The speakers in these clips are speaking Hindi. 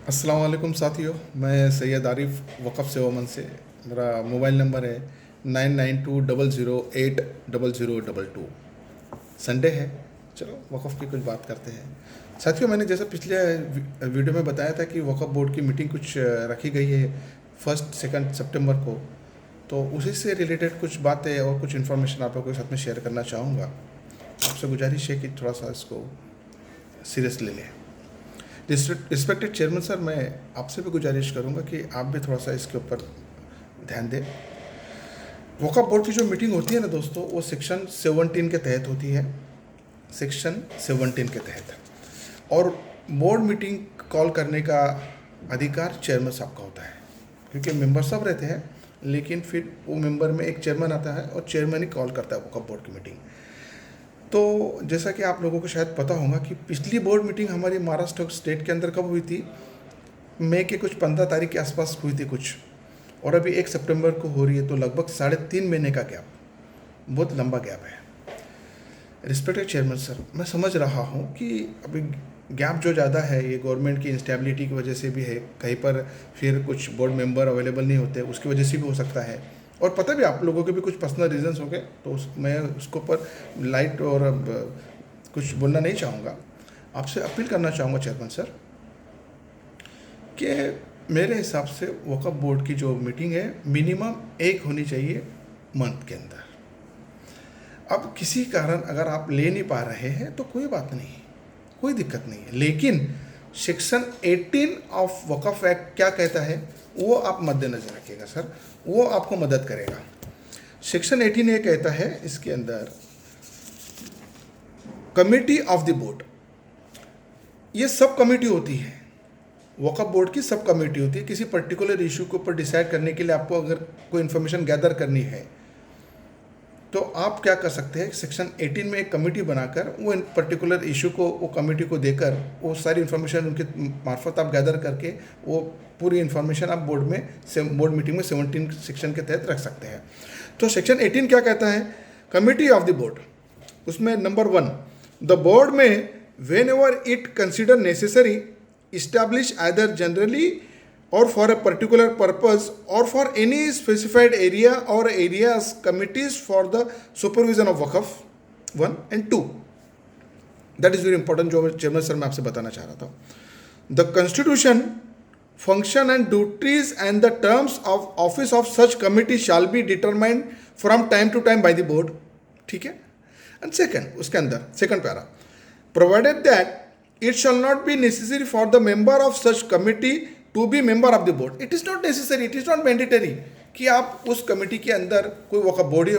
अस्सलाम वालेकुम साथियों, मैं सैयद आरिफ वक़फ़ सेवा मंच से। मेरा मोबाइल नंबर है 9920080022। संडे है, चलो वक़फ़ की कुछ बात करते हैं। साथियों, मैंने जैसा पिछले वीडियो में बताया था कि वक़फ़ बोर्ड की मीटिंग कुछ रखी गई है 1 2 सितंबर को। तो उसी से रिलेटेड कुछ बातें और कुछ इन्फॉर्मेशन आप लोगों के साथ में शेयर करना चाहूँगा। आपसे गुजारिश है कि थोड़ा सा इसको सीरियस ले लें। रिस्पेक्टेड चेयरमैन सर, मैं आपसे भी गुजारिश करूंगा कि आप भी थोड़ा सा इसके ऊपर ध्यान दें। वक़फ़ बोर्ड की जो मीटिंग होती है ना दोस्तों, वो सेक्शन 17 के तहत होती है। सेक्शन 17 के तहत। और बोर्ड मीटिंग कॉल करने का अधिकार चेयरमैन साहब का होता है, क्योंकि मेंबर सब रहते हैं, लेकिन फिर वो मेंबर में एक चेयरमैन आता है और चेयरमैन ही कॉल करता है वक़फ़ बोर्ड की मीटिंग। तो जैसा कि आप लोगों को शायद पता होगा कि पिछली बोर्ड मीटिंग हमारी महाराष्ट्र स्टेट के अंदर कब हुई थी, मई के कुछ 15 तारीख के आसपास हुई थी कुछ। और अभी 1 सितंबर को हो रही है, तो लगभग 3.5 महीने का गैप, बहुत लंबा गैप है। रिस्पेक्टेड चेयरमैन सर, मैं समझ रहा हूँ कि अभी गैप जो ज़्यादा है ये गवर्नमेंट की इंस्टेबिलिटी की वजह से भी है, कहीं पर फिर कुछ बोर्ड मेंबर अवेलेबल नहीं होते, उसकी वजह से भी हो सकता है। और पता भी आप लोगों के भी कुछ पर्सनल रीजंस हो गए, तो मैं उसके ऊपर लाइट और कुछ बोलना नहीं चाहूँगा। आपसे अपील करना चाहूँगा चेयरमैन सर कि मेरे हिसाब से वक़फ़ बोर्ड की जो मीटिंग है मिनिमम एक होनी चाहिए मंथ के अंदर। अब किसी कारण अगर आप ले नहीं पा रहे हैं तो कोई बात नहीं, कोई दिक्कत नहीं है, लेकिन सेक्शन 18 ऑफ वक़फ़ एक्ट क्या कहता है वो आप मद्देनज़र रखिएगा सर, वो आपको मदद करेगा। सेक्शन 18 ये कहता है इसके अंदर कमिटी ऑफ द बोर्ड, ये सब कमेटी होती है, वक़फ़ बोर्ड की सब कमेटी होती है। किसी पर्टिकुलर इशू के ऊपर डिसाइड करने के लिए आपको अगर कोई इन्फॉर्मेशन गैदर करनी है तो आप क्या कर सकते हैं, सेक्शन 18 में एक कमेटी बनाकर वो पर्टिकुलर इशू को वो कमेटी को देकर वो सारी इन्फॉर्मेशन उनके मार्फत आप गैदर करके वो पूरी इन्फॉर्मेशन आप बोर्ड मीटिंग में 17 सेक्शन के तहत रख सकते हैं। तो सेक्शन 18 क्या कहता है, कमेटी ऑफ द बोर्ड, उसमें नंबर 1, द बोर्ड में when ever it consider necessary establish either generally or for a particular purpose or for any specified area or areas committees for the supervision of वक़फ़ 1 and 2। That is very important, जो चेयरमैन सर मैं आपसे बताना चाह रहा था। The constitution function and duties and the terms of office of such committee shall be determined from time to time by the board। ठीक है। एंड सेकेंड, उसके अंदर second para, provided that it shall not be necessary for the member of such committee to be member of the board। it is not necessary, it is not mandatory कि आप उस कमेटी के अंदर कोई वक़फ़ बोर्ड ही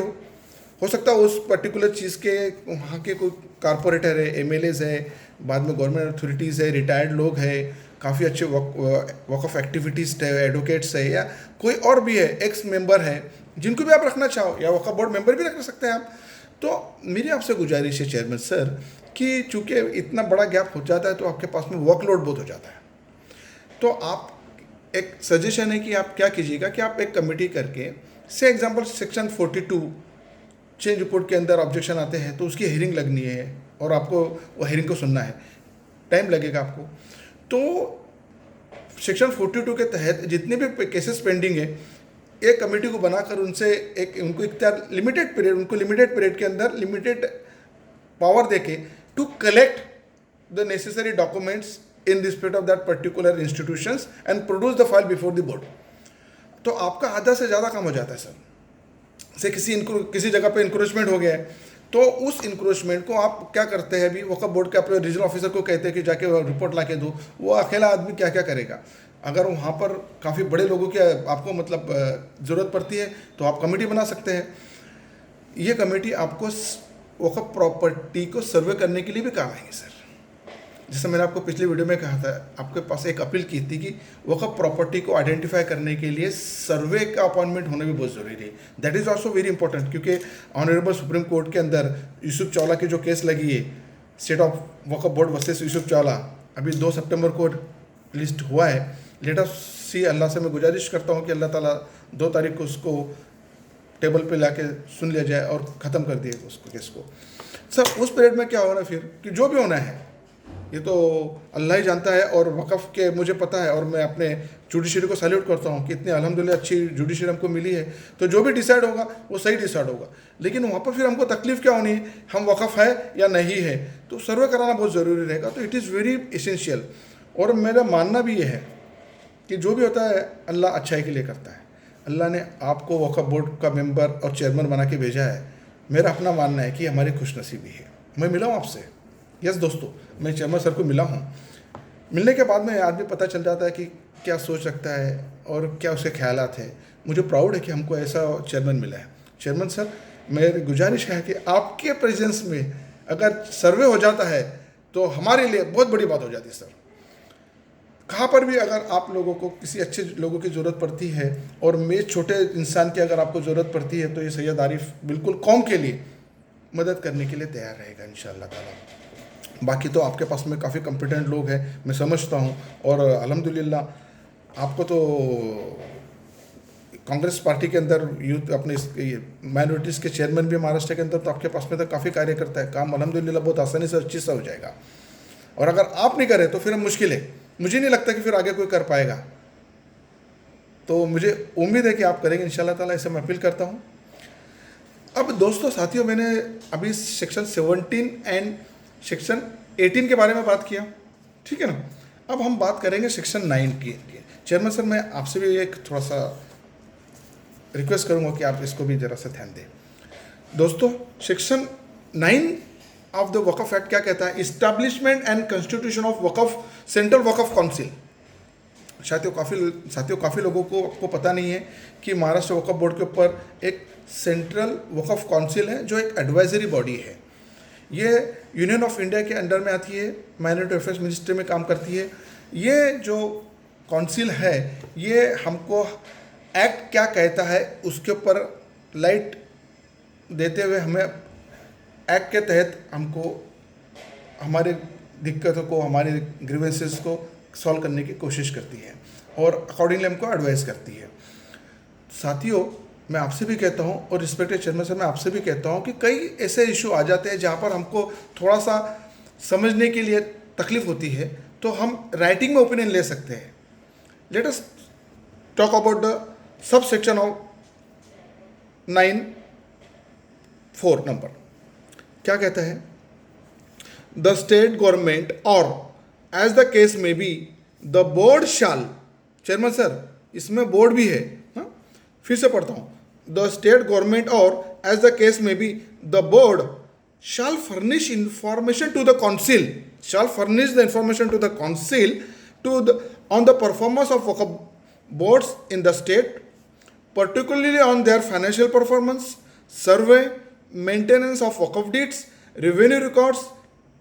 हो सकता है उस पर्टिकुलर चीज़ के वहाँ के कोई कारपोरेटर है, एमएलएज है, बाद में गवर्नमेंट अथॉरिटीज़ है, रिटायर्ड लोग है, काफ़ी अच्छे वक़फ़ एक्टिविटीज़ है, एडवोकेट्स है, या कोई और भी है, एक्स मेंबर है, जिनको भी आप रखना चाहो, या वक़फ़ बोर्ड मेंबर भी रख सकते हैं आप। तो मेरी आपसे गुजारिश है चेयरमैन सर कि चूंकि इतना बड़ा गैप हो जाता है तो आपके पास में वर्कलोड बहुत हो जाता है, तो आप एक सजेशन है कि आप क्या कीजिएगा कि आप एक कमेटी करके, से एग्जांपल सेक्शन 42 चेंज रिपोर्ट के अंदर ऑब्जेक्शन आते हैं तो उसकी हियरिंग लगनी है और आपको वो हियरिंग को सुनना है, टाइम लगेगा आपको। तो सेक्शन 42 के तहत जितने भी केसेस पेंडिंग है, एक कमेटी को बनाकर उनसे उनको इख्तियार लिमिटेड पीरियड के अंदर लिमिटेड पावर देके to collect the necessary documents in respect of that particular institutions and produce the file before the board. तो आपका आधा से ज़्यादा काम हो जाता है सर। से किसी जगह पे इंक्रोचमेंट हो गया है तो उस इंक्रोचमेंट को आप क्या करते हैं, अभी वक़फ़ बोर्ड के अपने रीजनल ऑफिसर को कहते हैं कि जाके रिपोर्ट ला के दो, वो अकेला आदमी क्या क्या करेगा। अगर वहाँ पर काफ़ी बड़े लोगों की आपको मतलब ज़रूरत पड़ती है तो आप कमेटी बना सकते हैं। ये कमेटी आपको वक़फ़ प्रॉपर्टी को सर्वे करने के लिए भी काम आएंगे सर। जैसे मैंने आपको पिछले वीडियो में कहा था, आपके पास एक अपील की थी कि वक़फ़ प्रॉपर्टी को आइडेंटिफाई करने के लिए सर्वे का अपॉइंटमेंट होना भी बहुत ज़रूरी है। That is also very important, क्योंकि ऑनरेबल सुप्रीम कोर्ट के अंदर यूसुफ चावला की जो केस लगी है, State of Waqf Board versus Yusuf Chawla, अभी 2 सितंबर को लिस्ट हुआ है। लेट अस सी, अल्लाह से मैं गुजारिश करता हूँ कि अल्लाह ताला 2 तारीख को उसको टेबल पे लाके सुन लिया जाए और ख़त्म कर दिए उसको केस को। सर उस पीरियड में क्या होना फिर कि जो भी होना है ये तो अल्लाह ही जानता है, और वक़फ़ के मुझे पता है, और मैं अपने जुडिशरी को सैल्यूट करता हूँ कि इतनी अल्हम्दुलिल्लाह अच्छी जुडिशरी हमको मिली है। तो जो भी डिसाइड होगा वो सही डिसाइड होगा, लेकिन वहाँ पर फिर हमको तकलीफ़ क्या होनी है, हम वक़फ़ है या नहीं है, तो सर्वे कराना बहुत ज़रूरी रहेगा। तो इट इज़ वेरी इसेंशियल। और मेरा मानना भी ये है कि जो भी होता है अल्लाह अच्छाई के लिए करता है। अल्लाह ने आपको वक़फ़ बोर्ड का मेंबर और चेयरमैन बना के भेजा है। मेरा अपना मानना है कि हमारी खुशनसीबी है। मैं मिला हूँ आपसे, यस दोस्तों, मैं चेयरमैन सर को मिला हूँ। मिलने के बाद में आदमी पता चल जाता है कि क्या सोच रखता है और क्या उसके ख्यालात हैं। मुझे प्राउड है कि हमको ऐसा चेयरमैन मिला है। चेयरमैन सर, मेरी गुजारिश है कि आपके प्रेजेंस में अगर सर्वे हो जाता है तो हमारे लिए बहुत बड़ी बात हो जाती है सर। कहाँ पर भी अगर आप लोगों को किसी अच्छे लोगों की ज़रूरत पड़ती है और मैं छोटे इंसान की अगर आपको ज़रूरत पड़ती है, तो ये सैयद आरिफ बिल्कुल कौम के लिए मदद करने के लिए तैयार रहेगा इंशाअल्लाह ताला। बाकी तो आपके पास में काफ़ी कॉम्पिटेंट लोग हैं, मैं समझता हूँ, और अल्हम्दुलिल्लाह आपको तो कांग्रेस पार्टी के अंदर यूथ अपने माइनॉरिटीज़ के चेयरमैन भी महाराष्ट्र के अंदर, तो आपके पास में तो काफ़ी कार्य करता है। काम अल्हम्दुलिल्लाह बहुत आसानी से अच्छी सा हो जाएगा। और अगर आप नहीं करें तो फिर मुश्किल है, मुझे नहीं लगता कि फिर आगे कोई कर पाएगा। तो मुझे उम्मीद है कि आप करेंगे इंशाल्लाह ताला, ऐसे मैं अपील करता हूँ। अब दोस्तों साथियों, मैंने अभी सेक्शन 17 एंड सेक्शन 18 के बारे में बात किया, ठीक है ना। अब हम बात करेंगे सेक्शन 9 की। चेयरमैन सर, मैं आपसे भी एक थोड़ा सा रिक्वेस्ट करूँगा कि आप इसको भी ज़रा सा ध्यान दें। दोस्तों, section 9 of the Waqf Act क्या कहता है? Establishment and constitution of Waqf Central Waqf Council. साथियों काफ़ी लोगों को पता नहीं है कि महाराष्ट्र वक़फ़ बोर्ड के ऊपर एक सेंट्रल वक़फ़ काउंसिल है, जो एक एडवाइजरी बॉडी है। ये यूनियन ऑफ इंडिया के अंडर में आती है, माइनॉरिटी अफेयर्स मिनिस्ट्री में काम करती है। ये जो काउंसिल है, ये हमको एक्ट क्या कहता है उसके ऊपर लाइट देते हुए हमें एक्ट के तहत हमको हमारे दिक्कतों को, हमारे ग्रीवेंसेस को सॉल्व करने की कोशिश करती है और अकॉर्डिंगली हमको एडवाइस करती है। साथियों, मैं आपसे भी कहता हूँ, और रिस्पेक्टेड चेयरमैन सर, मैं आपसे भी कहता हूँ कि कई ऐसे इशू आ जाते हैं जहाँ पर हमको थोड़ा सा समझने के लिए तकलीफ होती है, तो हम राइटिंग में ओपिनियन ले सकते हैं। Let us talk about the sub section of 9(4) number. क्या कहता है? द स्टेट गवर्नमेंट और एज द केस में be the board shall. Chairman sir, इसमें बोर्ड भी है, हाँ? फिर से पढ़ता हूँ। द स्टेट गवर्नमेंट और एज द केस में be the board shall furnish information to the council, shall furnish the information to the council on the performance of Waqf boards in the state, particularly on their financial performance, survey, maintenance of Waqf deeds, revenue records,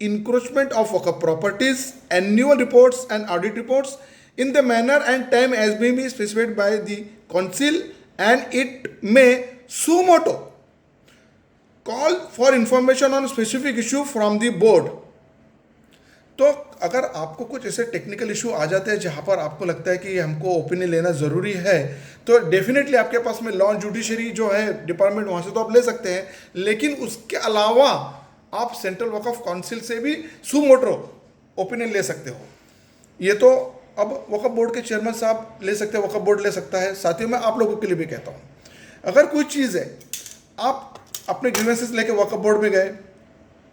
encroachment of Waqf properties, annual reports and audit reports in the manner and time as may be specified by the council, and it may suo motu call for information on specific issue from the board. तो अगर आपको कुछ ऐसे टेक्निकल इशू आ जाते हैं जहाँ पर आपको लगता है कि हमको ओपिनियन लेना ज़रूरी है, तो डेफिनेटली आपके पास में लॉ जुडिशरी जो है डिपार्टमेंट, वहाँ से तो आप ले सकते हैं, लेकिन उसके अलावा आप सेंट्रल वक़फ़ काउंसिल से भी सुमोटो ओपिनियन ले सकते हो। ये तो अब वक़फ़ बोर्ड के चेयरमैन साहब ले सकते हैं, वक़फ़ बोर्ड ले सकता है। साथियों, मैं आप लोगों के लिए भी कहता हूँ, अगर कोई चीज़ है, आप अपने ग्रीवेंसेस लेके वक़फ़ बोर्ड में गए,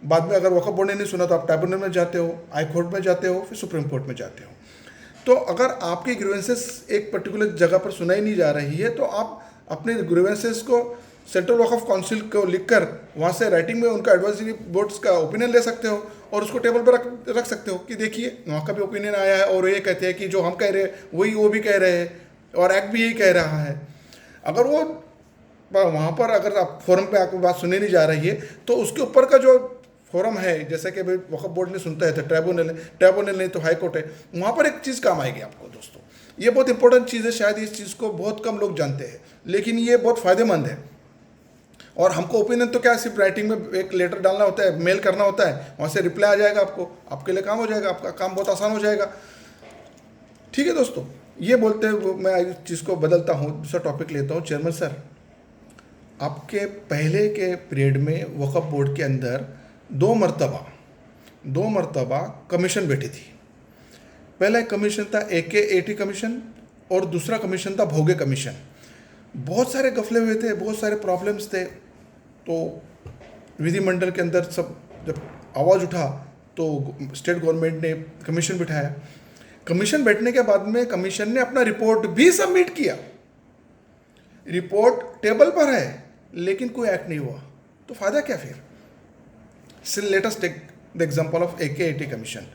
बाद में अगर वक़फ़ बोर्ड ने नहीं सुना तो आप ट्राइब्यूनल में जाते हो, हाई कोर्ट में जाते हो, फिर सुप्रीम कोर्ट में जाते हो। तो अगर आपके ग्रीवेंसेस एक पर्टिकुलर जगह पर सुनाई नहीं जा रही है, तो आप अपने ग्रीवेंसेस को सेंट्रल वक़फ़ काउंसिल को लिखकर वहाँ से राइटिंग में उनका एडवाइजरी बोर्ड्स का ओपिनियन ले सकते हो और उसको टेबल पर रख सकते हो कि देखिए वहाँ का भी ओपिनियन आया है और ये कहते हैं कि जो हम कह रहे हैं वही वो भी कह रहे हैं और एक्ट भी यही कह रहा है। अगर वो वहाँ पर अगर आप फोरम पे आपको बात सुनी नहीं जा रही है, तो उसके ऊपर का जो फोरम है, जैसे कि भाई वक़फ़ बोर्ड ने सुनता है तो ट्राइब्यूनल नहीं तो हाई कोर्ट है, वहाँ पर एक चीज़ काम आएगी आपको दोस्तों। ये बहुत इंपॉर्टेंट चीज़ है, शायद इस चीज़ को बहुत कम लोग जानते हैं, लेकिन ये बहुत फ़ायदेमंद है। और हमको ओपिनियन तो क्या, सिर्फ राइटिंग में एक लेटर डालना होता है, मेल करना होता है, वहाँ से रिप्लाई आ जाएगा आपको, आपके लिए काम हो जाएगा, आपका काम बहुत आसान हो जाएगा। ठीक है दोस्तों, ये बोलते हुए मैं इस चीज़ को बदलता हूँ, दूसरा टॉपिक लेता हूँ। चेयरमैन सर, आपके पहले के पीरियड में वक़फ़ बोर्ड के अंदर 2 मरतबा 2 मरतबा कमीशन बैठी थी। पहला एक कमीशन था AK-80 कमीशन और दूसरा कमीशन था भोगे कमीशन। बहुत सारे गफले हुए थे, बहुत सारे प्रॉब्लम्स थे। तो विधिमंडल के अंदर सब जब आवाज़ उठा तो स्टेट गवर्नमेंट ने कमीशन बिठाया। कमीशन बैठने के बाद में कमीशन ने अपना रिपोर्ट भी सबमिट किया। रिपोर्ट टेबल पर है लेकिन कोई एक्ट नहीं हुआ, तो फायदा क्या फिर? Still let us take the example of AK-80 commission.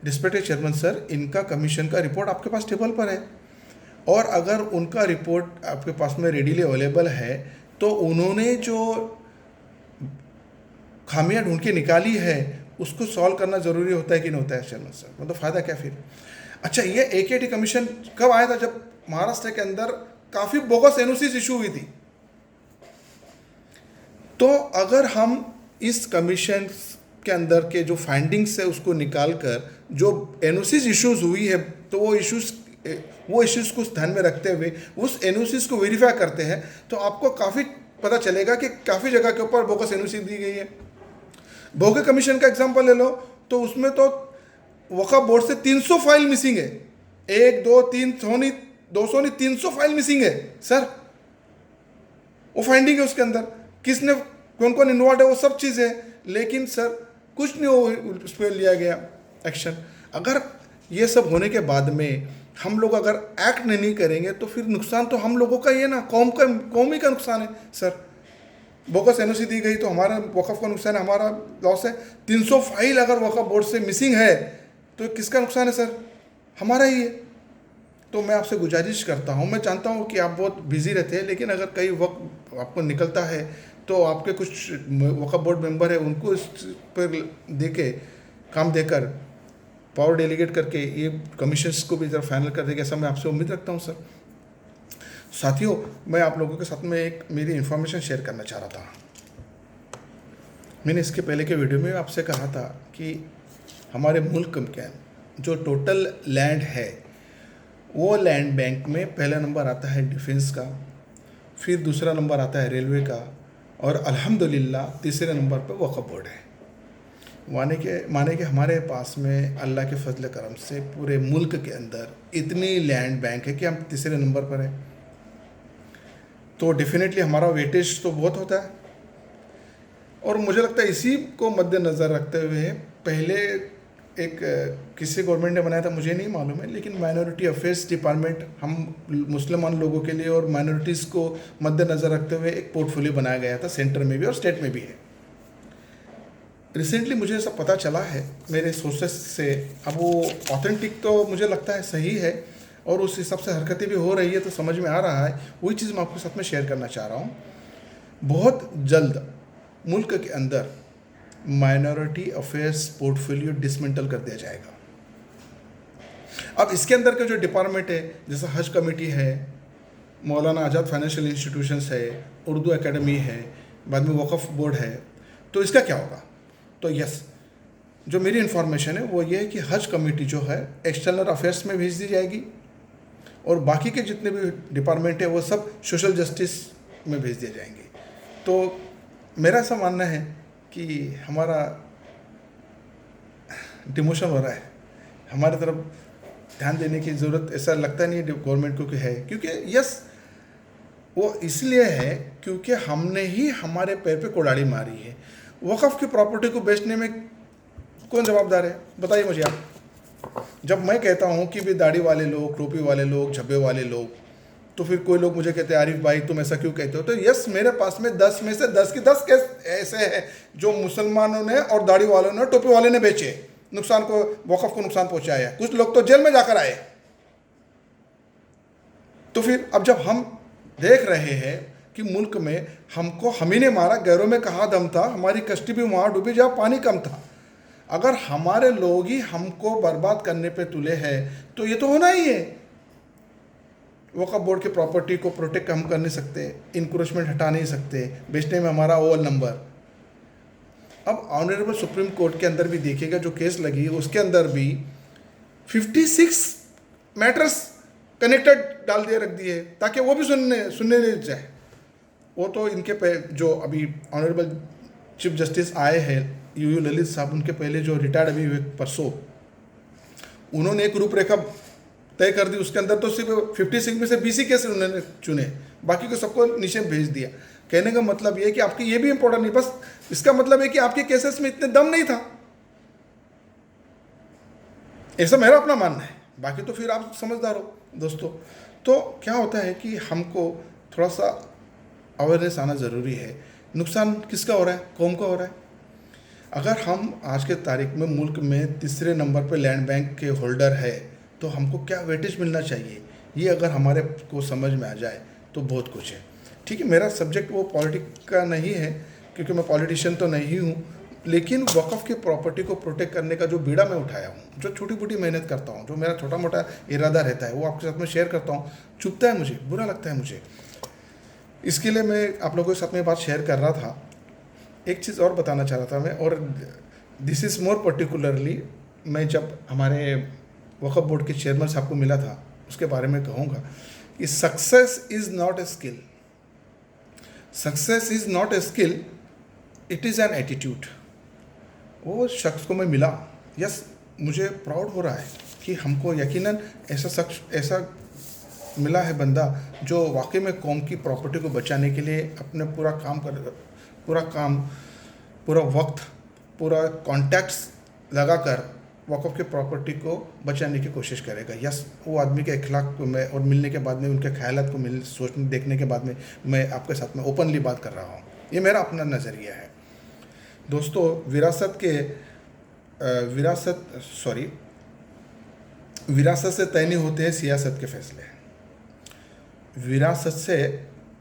Respected chairman sir, इनका कमीशन का रिपोर्ट आपके पास टेबल पर है, और अगर उनका रिपोर्ट आपके पास में रेडीली अवेलेबल है तो उन्होंने जो खामियां ढूंढ के निकाली है उसको सॉल्व करना ज़रूरी होता है कि नहीं होता है चेयरमैन सर? मतलब फ़ायदा क्या फिर? अच्छा, ये AK-80 कमीशन कब आया था? जब महाराष्ट्र के अंदर काफ़ी बोगस NOCs इशू हुई थी। तो अगर हम इस कमीशन के अंदर के जो फाइंडिंग्स है उसको निकाल कर जो NOCs इश्यूज हुई है, तो वो इश्यूज को ध्यान में रखते हुए उस NOCs को वेरीफाई करते हैं, तो आपको काफ़ी पता चलेगा कि काफ़ी जगह के ऊपर बोगस NOC दी गई है। भोगे कमीशन का एग्जांपल ले लो, तो उसमें तो वक्फ बोर्ड से 300 फाइल मिसिंग है। 1 2 300 नहीं, 200 नहीं, 300 फाइल मिसिंग है सर। वो फाइंडिंग है उसके अंदर, किसने कौन कौन इन्वॉल्व है वो सब चीज़ है, लेकिन सर कुछ नहीं हो उस पर लिया गया एक्शन। अगर ये सब होने के बाद में हम लोग अगर एक्ट नहीं करेंगे तो फिर नुकसान तो हम लोगों का ही है ना, कौम ही का नुकसान है सर। बोगस NOC दी गई तो हमारा वक़्फ़ का नुकसान है, हमारा लॉस है। 300 फाइल अगर वक़्फ़ बोर्ड से मिसिंग है तो किसका नुकसान है सर? हमारा ही है। तो मैं आपसे गुजारिश करता हूँ, मैं जानता हूँ कि आप बहुत बिजी रहते हैं, लेकिन अगर कई वक्त आपको निकलता है तो आपके कुछ वक़्फ़ बोर्ड मेंबर है, उनको इस पर देके काम देकर पावर डेलीगेट करके ये कमीशंस को भी ज़रा फाइनल कर देगा, ऐसा मैं आपसे उम्मीद रखता हूँ सर। साथियों, मैं आप लोगों के साथ में एक मेरी इन्फॉर्मेशन शेयर करना चाह रहा था। मैंने इसके पहले के वीडियो में आपसे कहा था कि हमारे मुल्क के जो टोटल लैंड है वो लैंड बैंक में पहला नंबर आता है डिफेंस का, फिर दूसरा नंबर आता है रेलवे का, और अल्हम्दुलिल्लाह तीसरे नंबर पर वक्फ बोर्ड है। माने के हमारे पास में अल्लाह के फजल करम से पूरे मुल्क के अंदर इतनी लैंड बैंक है कि हम तीसरे नंबर पर हैं। तो डेफिनेटली हमारा वेटेज तो बहुत होता है, और मुझे लगता है इसी को मद्देनज़र रखते हुए पहले एक किसी गवर्नमेंट ने बनाया था, मुझे नहीं मालूम है, लेकिन माइनॉरिटी अफेयर्स डिपार्टमेंट हम मुसलमान लोगों के लिए और माइनॉरिटीज़ को मद्देनज़र रखते हुए एक पोर्टफोलियो बनाया गया था, सेंटर में भी और स्टेट में भी है। रिसेंटली मुझे सब पता चला है मेरे सोर्सेस से, अब वो ऑथेंटिक तो मुझे लगता है सही है और उस हिसाब से हरकतें भी हो रही है, तो समझ में आ रहा है। वही चीज़ मैं आपके साथ में शेयर करना चाह रहा हूँ। बहुत जल्द मुल्क के अंदर माइनॉरिटी अफेयर्स पोर्टफोलियो डिसमेंटल कर दिया जाएगा। अब इसके अंदर के जो डिपार्टमेंट है, जैसे हज कमेटी है, मौलाना आज़ाद फाइनेंशियल इंस्टीट्यूशंस है, उर्दू एकेडमी है, बाद में वक़फ़ बोर्ड है, तो इसका क्या होगा? तो यस, जो मेरी इन्फॉर्मेशन है वो ये है कि हज कमेटी जो है एक्सटर्नल अफेयर्स में भेज दी जाएगी, और बाकी के जितने भी डिपार्टमेंट है वो सब सोशल जस्टिस में भेज दिए जाएंगे। तो मेरा ऐसा मानना है कि हमारा डिमोशन हो रहा है, हमारी तरफ ध्यान देने की ज़रूरत ऐसा लगता नहीं है गवर्नमेंट को कि है, क्योंकि यस वो इसलिए है क्योंकि हमने ही हमारे पैर पे कुल्हाड़ी मारी है। वक़्फ़ की प्रॉपर्टी को बेचने में कौन जवाबदार है, बताइए मुझे आप। जब मैं कहता हूँ कि भी दाढ़ी वाले लोग, टोपी वाले लोग, झब्बे वाले लोग, तो फिर कोई लोग मुझे कहते हैं आरिफ भाई तुम ऐसा क्यों कहते हो? तो यस, मेरे पास में 10 में से 10 की 10 केस ऐसे हैं जो मुसलमानों ने और दाढ़ी वालों ने, टोपी वाले ने बेचे, नुकसान को, वक़्फ़ को नुकसान पहुँचाया। कुछ लोग तो जेल में जाकर आए। तो फिर अब जब हम देख रहे हैं कि मुल्क में हमको हम ही ने मारा, गैरों में कहाँ दम था, हमारी कश्ती भी वहाँ डूबी जहाँ पानी कम था, अगर हमारे लोग ही हमको बर्बाद करने पे तुले हैं तो ये तो होना ही है। वक़्फ़ बोर्ड की प्रॉपर्टी को प्रोटेक्ट हम कर नहीं सकते, इंक्रोचमेंट हटा नहीं सकते, बेचने में हमारा ओवल नंबर। अब ऑनरेबल सुप्रीम कोर्ट के अंदर भी देखिएगा, जो केस लगी उसके अंदर भी 56 मैटर्स कनेक्टेड डाल दिए, रख दिए, ताकि वो भी सुनने जाए। वो तो इनके पे जो अभी ऑनरेबल चीफ जस्टिस आए हैं यू ललित साहब, उनके पहले जो रिटायर्ड अभी हुए परसों, उन्होंने एक रूपरेखा तय कर दी। उसके अंदर तो सिर्फ 56 में से 20 ही केस उन्होंने चुने, बाकी को सबको नीचे भेज दिया। कहने का मतलब ये है कि आपकी ये भी इंपॉर्टेंट नहीं, बस इसका मतलब है कि आपके केसेस में इतने दम नहीं था, ऐसा मेरा अपना मानना है। बाकी तो फिर आप समझदार हो दोस्तों। तो क्या होता है कि हमको थोड़ा सा अवेयरनेस आना ज़रूरी है। नुकसान किसका हो रहा है? कौम का हो रहा है। अगर हम आज के तारीख में मुल्क में तीसरे नंबर पे लैंड बैंक के होल्डर है, तो हमको क्या वेटेज मिलना चाहिए, ये अगर हमारे को समझ में आ जाए तो बहुत कुछ है। ठीक है, मेरा सब्जेक्ट वो पॉलिटिक्स का नहीं है, क्योंकि मैं पॉलिटिशियन तो नहीं हूँ, लेकिन वक़्फ़ की प्रॉपर्टी को प्रोटेक्ट करने का जो बीड़ा मैं उठाया हूँ, जो छोटी मोटी मेहनत करता हूँ, जो मेरा छोटा मोटा इरादा रहता है, वो आपके साथ में शेयर करता हूँ। चुभता है मुझे, बुरा लगता है मुझे, इसके लिए मैं आप लोगों के साथ में बात शेयर कर रहा था। एक चीज़ और बताना चाह रहा था मैं, और दिस इज़ मोर पर्टिकुलरली, मैं जब हमारे वक़्फ़ बोर्ड के चेयरमैन साहब को मिला था, उसके बारे में कहूँगा कि success is not a skill, success is not a skill, it is an attitude. वो शख्स को मैं मिला, यस, मुझे प्राउड हो रहा है कि हमको यकीनन ऐसा शख्स, ऐसा मिला है बंदा जो वाकई में कौम की प्रॉपर्टी को बचाने के लिए अपने पूरा काम, पूरा वक्त, पूरा कॉन्टैक्ट्स लगाकर वक़्फ़ की प्रॉपर्टी को बचाने की कोशिश करेगा। यस, वो आदमी के अखलाक को मैं, और मिलने के बाद में उनके ख़यालात को सोचने देखने के बाद में मैं आपके साथ में ओपनली बात कर रहा हूँ। ये मेरा अपना नज़रिया है दोस्तों। विरासत से तय नहीं होते हैं सियासत के फैसले, विरासत से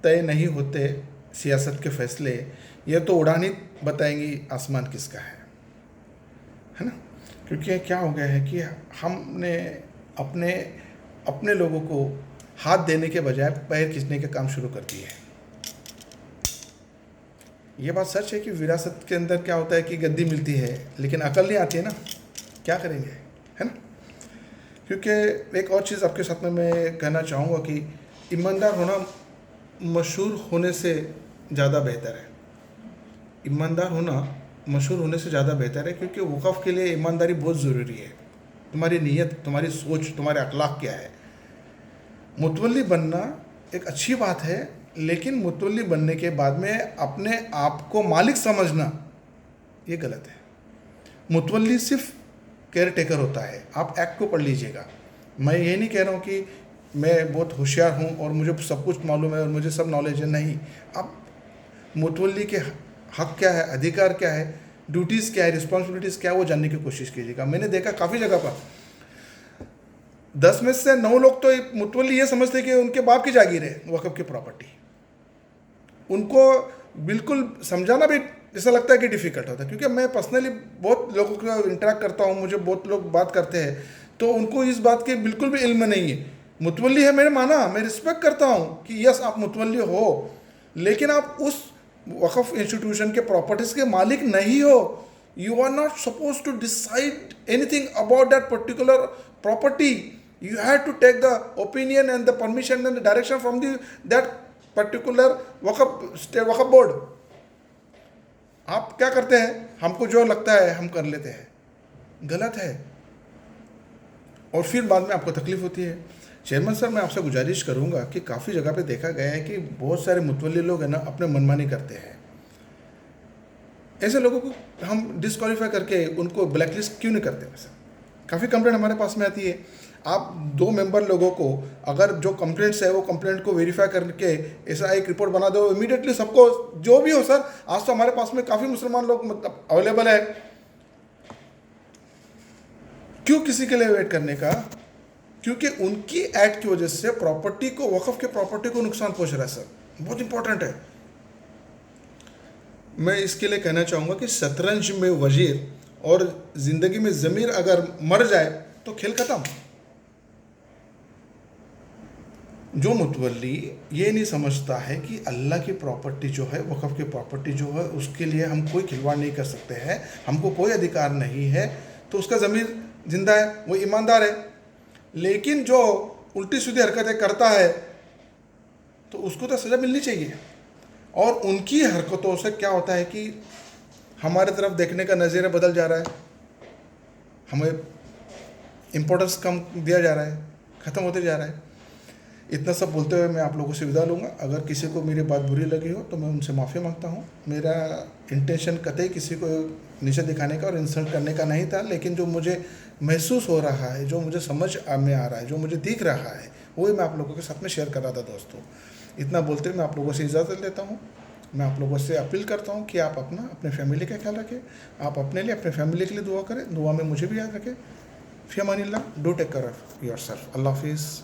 तय नहीं होते सियासत के फैसले। ये तो उड़ानी बताएंगी आसमान किसका है ना। क्योंकि क्या हो गया है कि हमने अपने लोगों को हाथ देने के बजाय पैर खींचने के काम शुरू कर दिए हैं। ये बात सच है कि विरासत के अंदर क्या होता है कि गद्दी मिलती है, लेकिन अकल नहीं आती है ना, क्या करेंगे, है ना। क्योंकि एक और चीज़ आपके साथ में मैं कहना चाहूँगा कि ईमानदार होना मशहूर होने से ज़्यादा बेहतर है। ईमानदार होना मशहूर होने से ज़्यादा बेहतर है, क्योंकि वक़्फ़ के लिए ईमानदारी बहुत ज़रूरी है। तुम्हारी नीयत, तुम्हारी सोच, तुम्हारे अखलाक क्या है। मुतवल्ली बनना एक अच्छी बात है, लेकिन मुतवल्ली बनने के बाद में अपने आप को मालिक समझना ये गलत है। मुतवल्ली सिर्फ केयर टेकर होता है। आप एक्ट को पढ़ लीजिएगा। मैं ये नहीं कह रहा हूँ कि मैं बहुत होशियार हूँ और मुझे सब कुछ मालूम है और मुझे सब नॉलेज है, नहीं। आप मुतवल्ली के हक़ क्या है, अधिकार क्या है, ड्यूटीज़ क्या है, रिस्पॉन्सिबिलिटीज़ क्या है, वो जानने की कोशिश कीजिएगा। मैंने देखा काफ़ी जगह पर 10 में से 9 लोग तो मुतवल्ली ये समझते कि उनके बाप की जागीर है वक़्फ़ की प्रॉपर्टी। उनको बिल्कुल समझाना भी ऐसा लगता है कि डिफ़िकल्ट होता है, क्योंकि मैं पर्सनली बहुत लोगों को इंटरेक्ट करता हूँ, मुझे बहुत लोग बात करते हैं, तो उनको इस बात के बिल्कुल भी इल्म नहीं है। मुतवल्ली है, मैंने माना, मैं रिस्पेक्ट करता हूँ कि यस आप मुतवल्ली हो, लेकिन आप उस वक़्फ़ इंस्टीट्यूशन के प्रॉपर्टीज़ के मालिक नहीं हो। You are not suppose to decide anything about that particular property. You have to take the opinion and the permission and the direction from that particular वक़्फ़ बोर्ड। आप क्या करते हैं, हमको जो लगता है हम कर लेते हैं, गलत है, और फिर बाद में आपको तकलीफ होती है। चेयरमैन सर, मैं आपसे गुजारिश करूंगा कि काफ़ी जगह पे देखा गया है कि बहुत सारे मुतवल्ली लोग हैं ना, अपने मनमानी करते हैं। ऐसे लोगों को हम डिस्क्वालीफाई करके उनको ब्लैक लिस्ट क्यों नहीं करते। वैसे काफ़ी कंप्लेंट हमारे पास में आती है। आप 2 मेंबर लोगों को अगर जो कंप्लेंट्स है वो कंप्लेंट को वेरीफाई करके ऐसा एक रिपोर्ट बना दो, इमीडिएटली सबको जो भी हो सर। आज तो हमारे पास में काफ़ी मुसलमान लोग मतलब अवेलेबल है, क्यों किसी के लिए वेट करने का। क्योंकि उनकी एक्ट की वजह से प्रॉपर्टी को, वक़्फ़ के प्रॉपर्टी को नुकसान पहुंच रहा है सर, बहुत इंपॉर्टेंट है। मैं इसके लिए कहना चाहूँगा कि शतरंज में वजीर और ज़िंदगी में ज़मीर अगर मर जाए तो खेल ख़त्म। जो मुतवल्ली ये नहीं समझता है कि अल्लाह की प्रॉपर्टी जो है, वक़्फ़ की प्रॉपर्टी जो है, उसके लिए हम कोई खिलवाड़ नहीं कर सकते हैं, हमको कोई अधिकार नहीं है, तो उसका ज़मीर जिंदा है, वो ईमानदार है। लेकिन जो उल्टी सीधी हरकतें करता है तो उसको तो सज़ा मिलनी चाहिए। और उनकी हरकतों से क्या होता है कि हमारे तरफ देखने का नज़रिया बदल जा रहा है, हमें इम्पोर्टेंस कम दिया जा रहा है, ख़त्म होते जा रहा है। इतना सब बोलते हुए मैं आप लोगों से विदा लूँगा। अगर किसी को मेरी बात बुरी लगी हो तो मैं उनसे माफ़ी मांगता हूँ। मेरा इंटेंशन कतई किसी को नीचे दिखाने का और इंसल्ट करने का नहीं था, लेकिन जो मुझे महसूस हो रहा है, जो मुझे समझ में आ रहा है, जो मुझे दिख रहा है, वही मैं आप लोगों के साथ में शेयर कर रहा था दोस्तों। इतना बोलते हुए मैं आप लोगों से इजाज़त लेता हूँ। मैं आप लोगों से अपील करता हूँ कि आप अपने फैमिली का ख्याल रखें, आप अपने लिए, अपने फैमिली के लिए दुआ करें, दुआ में मुझे भी याद रखें। फ़ी अमानिल्लाह, do take care of yourself. अल्लाह हाफ़िज़।